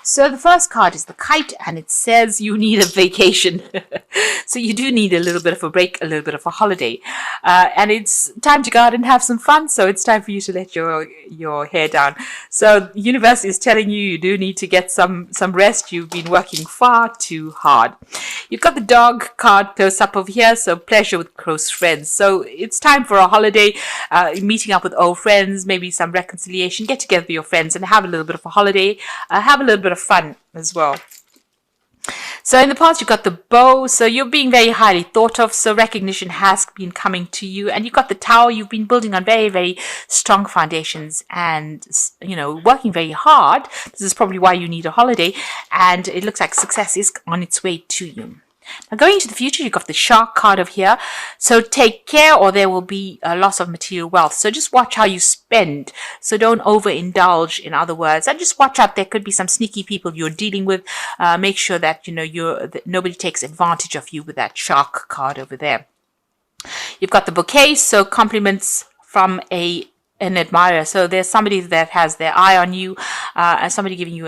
So the first card is the Kite, and it says you need a vacation. So you do need a little bit of a break, a little bit of a holiday, and it's time to go out and have some fun. So it's time for you to let your hair down. So the universe is telling you do need to get some rest. You've been working far too hard. You've got the Dog card close up over here, so pleasure with close friends. So it's time for a holiday, meeting up with old friends, maybe some reconciliation, get together with your friends and have a little bit of a holiday, have a little bit of fun as well. So in the past, you've got the Bow, so you're being very highly thought of, so recognition has been coming to you. And you've got the Tower, you've been building on very, very strong foundations and, working very hard. This is probably why you need a holiday, and it looks like success is on its way to you. Now, going into the future, you've got the Shark card over here. So take care or there will be a loss of material wealth. So just watch how you spend. So don't overindulge, in other words. And just watch out. There could be some sneaky people you're dealing with. Make sure that, that nobody takes advantage of you with that Shark card over there. You've got the Bouquet. So compliments from an admirer. So there's somebody that has their eye on you, and somebody giving you,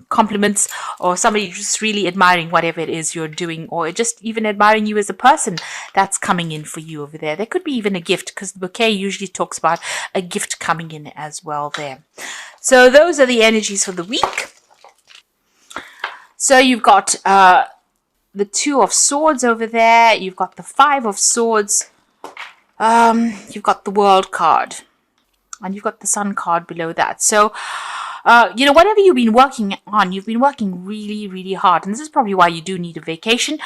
compliments, or somebody just really admiring whatever it is you're doing, or just even admiring you as a person that's coming in for you over there. There could be even a gift, because the Bouquet usually talks about a gift coming in as well there. So those are the energies for the week. So you've got the Two of Swords over there. You've got the Five of Swords. You've got the World card, and you've got the Sun card below that. So, whatever you've been working on, you've been working really, really hard. And this is probably why you do need a vacation,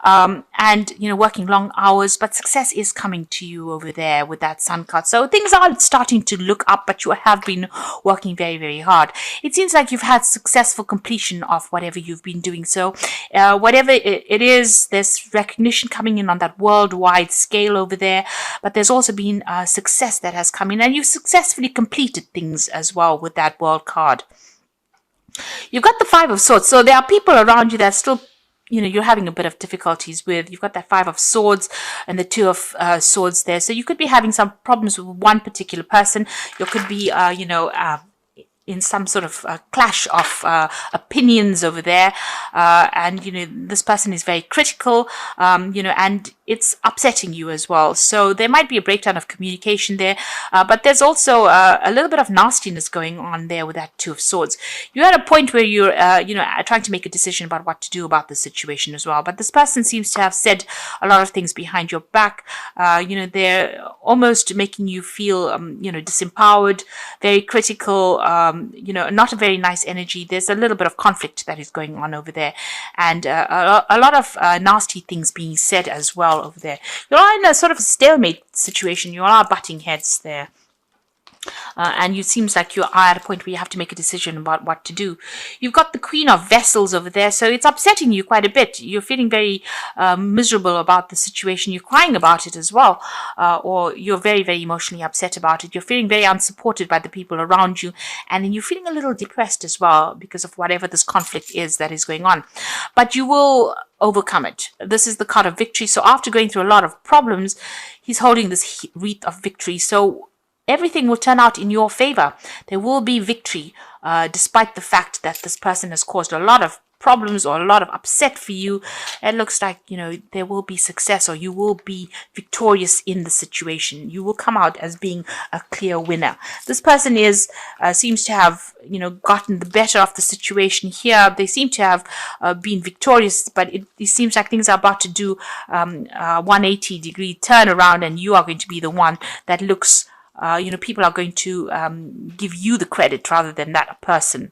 and, working long hours. But success is coming to you over there with that Sun card. So things are starting to look up, but you have been working very, very hard. It seems like you've had successful completion of whatever you've been doing. So whatever it is, there's recognition coming in on that worldwide scale over there. But there's also been success that has come in, and you've successfully completed things as well with that World card. You've got the Five of Swords. So there are people around you that still, you're having a bit of difficulties with. You've got that Five of Swords and the Two of Swords there. So you could be having some problems with one particular person. You could be, in some sort of clash of opinions over there, and this person is very critical, and it's upsetting you as well. So there might be a breakdown of communication there, but there's also a little bit of nastiness going on there with that Two of Swords. You're at a point where you're trying to make a decision about what to do about the situation as well, but this person seems to have said a lot of things behind your back. They're almost making you feel disempowered, very critical, not a very nice energy. There's a little bit of conflict that is going on over there, and a lot of nasty things being said as well over there. You're in a sort of a stalemate situation. You are butting heads there. And it seems like you are at a point where you have to make a decision about what to do. You've got the Queen of Vessels over there, so it's upsetting you quite a bit. You're feeling very miserable about the situation. You're crying about it as well, or you're very, very emotionally upset about it. You're feeling very unsupported by the people around you, and then you're feeling a little depressed as well because of whatever this conflict is that is going on. But you will overcome it. This is the card of victory. So after going through a lot of problems, he's holding this wreath of victory. So everything will turn out in your favor. There will be victory, despite the fact that this person has caused a lot of problems or a lot of upset for you. It looks like, there will be success, or you will be victorious in the situation. You will come out as being a clear winner. This person seems to have, gotten the better of the situation here. They seem to have been victorious, but it seems like things are about to do a 180-degree turnaround, and you are going to be the one that looks people are going to give you the credit rather than that person.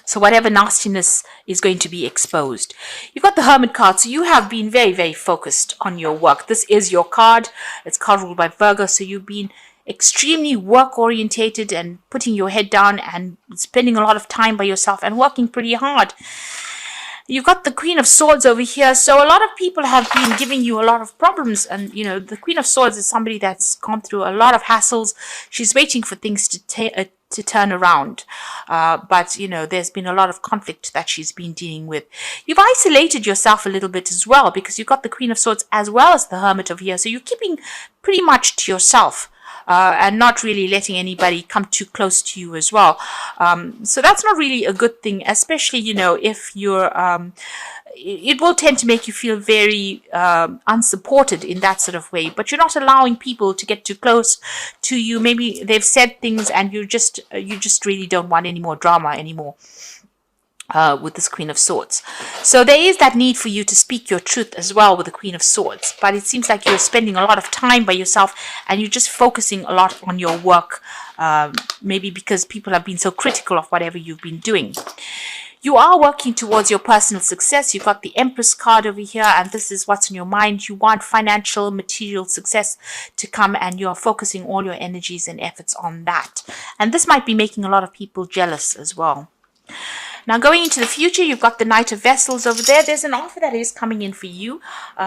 So whatever nastiness is going to be exposed. You've got the Hermit card. So you have been very, very focused on your work. This is your card. It's card ruled by Virgo. So you've been extremely work orientated and putting your head down and spending a lot of time by yourself and working pretty hard. You've got the Queen of Swords over here. So a lot of people have been giving you a lot of problems. And, the Queen of Swords is somebody that's gone through a lot of hassles. She's waiting for things to turn around. But, there's been a lot of conflict that she's been dealing with. You've isolated yourself a little bit as well, because you've got the Queen of Swords as well as the Hermit over here. So you're keeping pretty much to yourself. and not really letting anybody come too close to you as well. So that's not really a good thing, especially, if you're it will tend to make you feel very unsupported in that sort of way, but you're not allowing people to get too close to you. Maybe they've said things and you just really don't want any more drama anymore. With this Queen of Swords. So there is that need for you to speak your truth as well with the Queen of Swords. But it seems like you're spending a lot of time by yourself and you're just focusing a lot on your work. Maybe because people have been so critical of whatever you've been doing. You are working towards your personal success. You've got the Empress card over here, and this is what's in your mind. You want financial, material success to come, and you're focusing all your energies and efforts on that. And this might be making a lot of people jealous as well. Now, going into the future, you've got the Knight of Vessels over there. There's an offer that is coming in for you.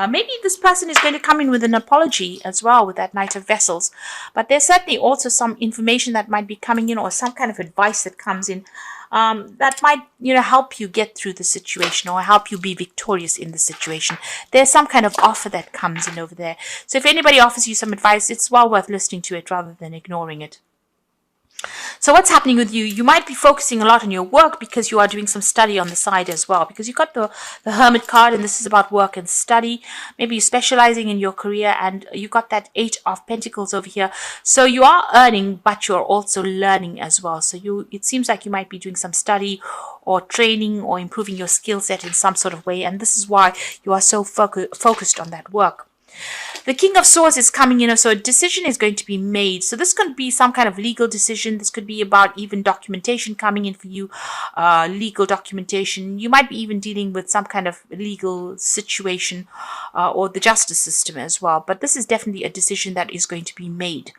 Maybe this person is going to come in with an apology as well with that Knight of Vessels. But there's certainly also some information that might be coming in, or some kind of advice that comes in that might, help you get through the situation or help you be victorious in the situation. There's some kind of offer that comes in over there. So if anybody offers you some advice, it's well worth listening to it rather than ignoring it. So what's happening with you? You might be focusing a lot on your work because you are doing some study on the side as well, because you've got the Hermit card, and this is about work and study. Maybe you're specializing in your career, and you got that 8 of Pentacles over here. So you are earning, but you're also learning as well. So it seems like you might be doing some study or training or improving your skill set in some sort of way, and this is why you are so focused on that work. The King of Swords is coming in, so a decision is going to be made. So this could be some kind of legal decision. This could be about even documentation coming in for you, legal documentation. You might be even dealing with some kind of legal situation or the justice system as well. But this is definitely a decision that is going to be made.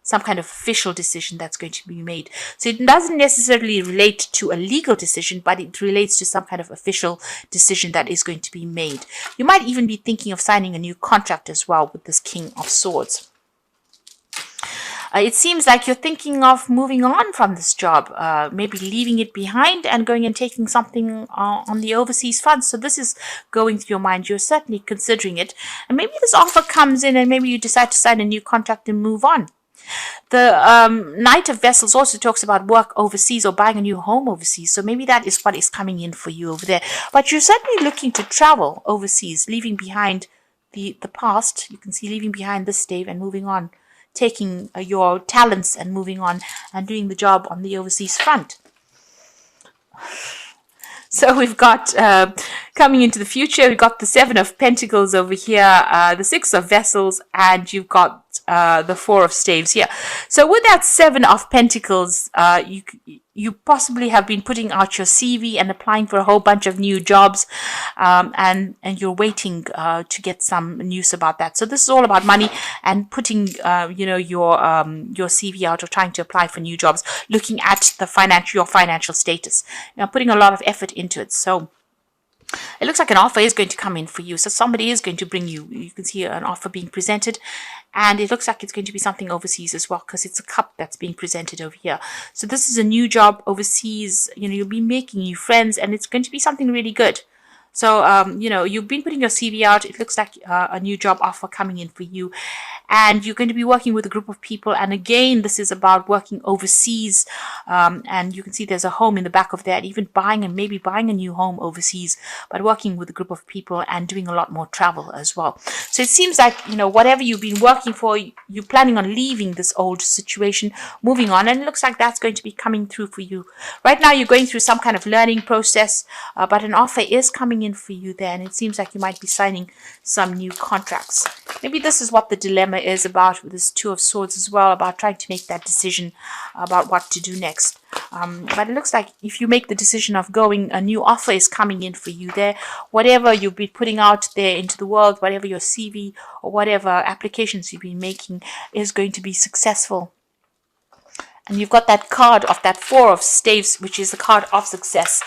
Some kind of official decision that's going to be made. So it doesn't necessarily relate to a legal decision, but it relates to some kind of official decision that is going to be made. You might even be thinking of signing a new contract as well with this King of Swords. It seems like you're thinking of moving on from this job, maybe leaving it behind and going and taking something on the overseas front. So this is going through your mind. You're certainly considering it. And maybe this offer comes in and maybe you decide to sign a new contract and move on. The Knight of Vessels also talks about work overseas or buying a new home overseas. So maybe that is what is coming in for you over there. But you're certainly looking to travel overseas, leaving behind the past. You can see leaving behind this stave and moving on, taking your talents and moving on and doing the job on the overseas front. So we've got, coming into the future, we've got the 7 of Pentacles over here, the 6 of Vessels, and you've got the 4 of Staves here. So with that 7 of Pentacles, you possibly have been putting out your CV and applying for a whole bunch of new jobs, and you're waiting to get some news about that. So this is all about money and putting your CV out or trying to apply for new jobs, looking at your financial status, putting a lot of effort into it. So it looks like an offer is going to come in for you. So somebody is going to bring you can see an offer being presented, and it looks like it's going to be something overseas as well, because it's a cup that's being presented over here. So this is a new job overseas. You'll be making new friends, and it's going to be something really good. So, you've been putting your CV out. It looks like a new job offer coming in for you. And you're going to be working with a group of people. And again, this is about working overseas. And you can see there's a home in the back of that, even maybe buying a new home overseas, but working with a group of people and doing a lot more travel as well. So it seems like, whatever you've been working for, you're planning on leaving this old situation, moving on. And it looks like that's going to be coming through for you. Right now, you're going through some kind of learning process, but an offer is coming in for you there, and it seems like you might be signing some new contracts. Maybe this is what the dilemma is about with this 2 of Swords as well, about trying to make that decision about what to do next. But it looks like if you make the decision of going, a new offer is coming in for you there. Whatever you've been putting out there into the world, whatever your CV or whatever applications you've been making is going to be successful. And you've got that card of that 4 of Staves, which is the card of success,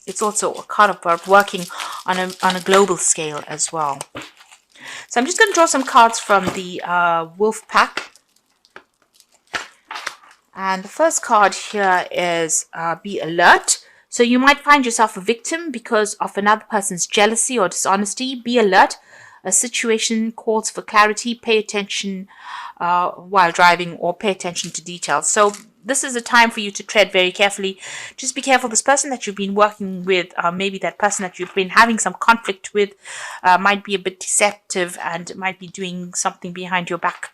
it's also a card about working on a global scale as well. So I'm just going to draw some cards from the Wolf Pack. And the first card here is Be Alert. So you might find yourself a victim because of another person's jealousy or dishonesty. Be alert. A situation calls for clarity. Pay attention while driving, or pay attention to details. So this is a time for you to tread very carefully. Just be careful. This person that you've been working with, maybe that person that you've been having some conflict with, might be a bit deceptive and might be doing something behind your back.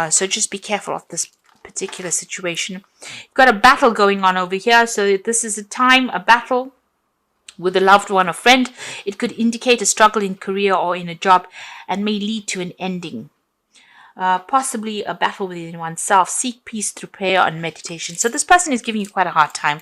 So just be careful of this particular situation. You've got a battle going on over here. So this is a battle with a loved one or friend. It could indicate a struggle in career or in a job and may lead to an ending. Possibly a battle within oneself. Seek peace through prayer and meditation. So this person is giving you quite a hard time,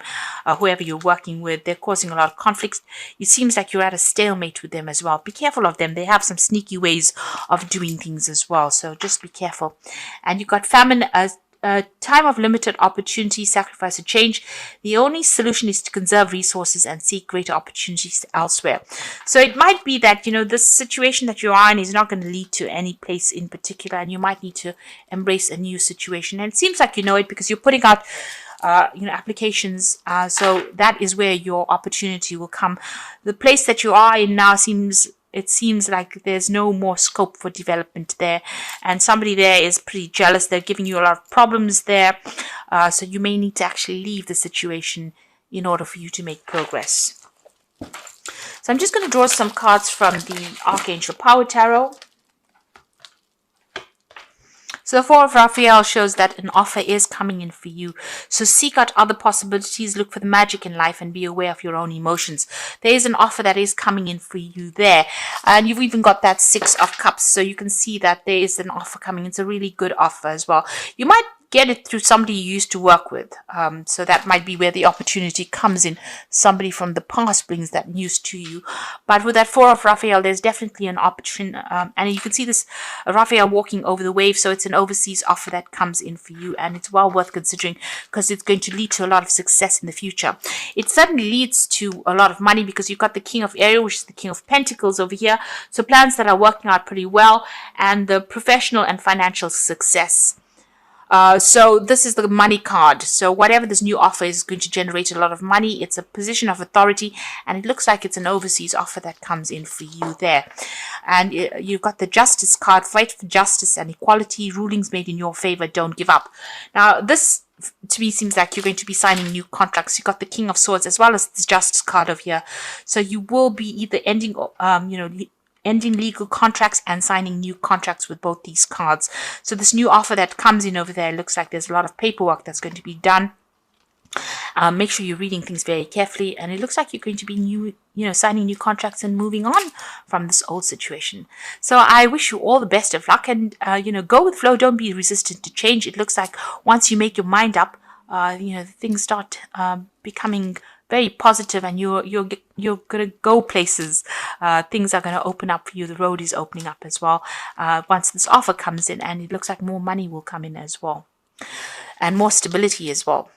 whoever you're working with. They're causing a lot of conflicts. It seems like you're at a stalemate with them as well. Be careful of them. They have some sneaky ways of doing things as well. So just be careful. And you've got famine as a time of limited opportunity, sacrifice, and change. The only solution is to conserve resources and seek greater opportunities elsewhere. So it might be that, this situation that you are in is not going to lead to any place in particular, and you might need to embrace a new situation. And it seems like you know it because you're putting out applications. So that is where your opportunity will come. The place that you are in now seems like there's no more scope for development there, and somebody there is pretty jealous. They're giving you a lot of problems there, so you may need to actually leave the situation in order for you to make progress. So I'm just going to draw some cards from the Archangel Power Tarot. So the Four of Raphael shows that an offer is coming in for you. So seek out other possibilities, look for the magic in life, and be aware of your own emotions. There is an offer that is coming in for you there. And you've even got that Six of Cups. So you can see that there is an offer coming. It's a really good offer as well. You might get it through somebody you used to work with. So that might be where the opportunity comes in. Somebody from the past brings that news to you. But with that Four of Raphael, there's definitely an opportunity. And you can see this Raphael walking over the wave. So it's an overseas offer that comes in for you. And it's well worth considering because it's going to lead to a lot of success in the future. It certainly leads to a lot of money because you've got the King of Air, which is the King of Pentacles over here. So plans that are working out pretty well, and the professional and financial success. So this is the money card. So whatever this new offer is going to generate a lot of money. It's a position of authority, and it looks like it's an overseas offer that comes in for you there. And you've got the Justice card. Fight for justice and equality. Rulings made in your favor. Don't give up. Now this, to me, seems like you're going to be signing new contracts. You've got the King of Swords as well as this Justice card over here. So you will be either ending legal contracts and signing new contracts with both these cards. So this new offer that comes in over there, looks like there's a lot of paperwork that's going to be done. Make sure you're reading things very carefully, and it looks like you're going to be signing new contracts and moving on from this old situation. So I wish you all the best of luck, and go with flow. Don't be resistant to change. It looks like once you make your mind up, things start becoming very positive, and you're gonna go places. Things are gonna open up for you. The road is opening up as well once this offer comes in, and it looks like more money will come in as well, and more stability as well.